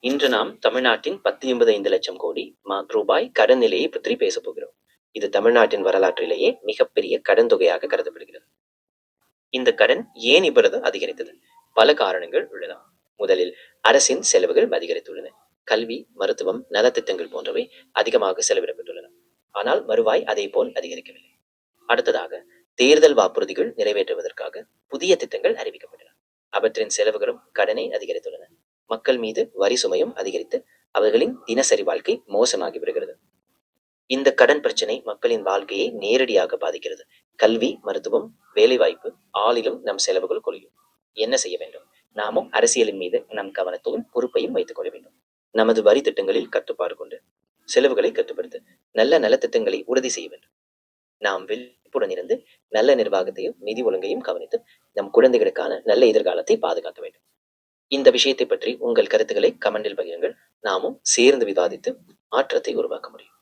இன்று நாம் தமிழ்நாட்டின் 10,85 லட்சம் கோடி ரூபாய் கடன் நிலையை பற்றி பேசப் போகிறோம். இது தமிழ்நாட்டின் வரலாற்றிலேயே மிகப்பெரிய கடன் தொகையாக கருதப்படுகிறது. இந்த கடன் ஏன் இவ்வளவு அதிகரித்தது? பல காரணங்கள் உள்ளன. முதலில் அரசின் செலவுகள் அதிகரித்துள்ளன. கல்வி, மருத்துவம், நலத்திட்டங்கள் போன்றவை அதிகமாக செலவிடப்பட்டுள்ளன. ஆனால் வருவாய் அதே போல் அதிகரிக்கவில்லை. அடுத்ததாக தேர்தல் வாக்குறுதிகள் நிறைவேற்றுவதற்காக புதிய திட்டங்கள் அறிவிக்கப்பட்டன. அவற்றின் செலவுகளும் கடனை அதிகரித்துள்ளன. மக்கள் மீது வரி சுமையும் அதிகரித்து அவர்களின் தினசரி வாழ்க்கை மோசமாகி விடுகிறது. இந்த கடன் பிரச்சனை மக்களின் வாழ்க்கையை நேரடியாக பாதிக்கிறது. கல்வி, மருத்துவம், வேலைவாய்ப்பு ஆளிலும் நம் செலவுகள் குறையும். என்ன செய்ய வேண்டும்? நாமும் அரசியலின் மீது நம் கவனத்தையும் பொறுப்பையும் வைத்துக் கொள்ள வேண்டும். நமது வரி திட்டங்களில் கட்டுப்பாடு கொண்டு செலவுகளை கட்டுப்படுத்த நல்ல நலத்திட்டங்களை உறுதி செய்ய வேண்டும். நாம் விழிப்புடன் இருந்து நல்ல நிர்வாகத்தையும் நிதி ஒழுங்கையும் கவனித்து நம் குழந்தைகளுக்கான நல்ல எதிர்காலத்தை பாதுகாக்க வேண்டும். இந்த விஷயத்தை பற்றி உங்கள் கருத்துக்களை கமெண்டில் பகிருங்கள். நாமும் சேர்ந்து விவாதித்து மாற்றத்தை உருவாக்க முடியும்.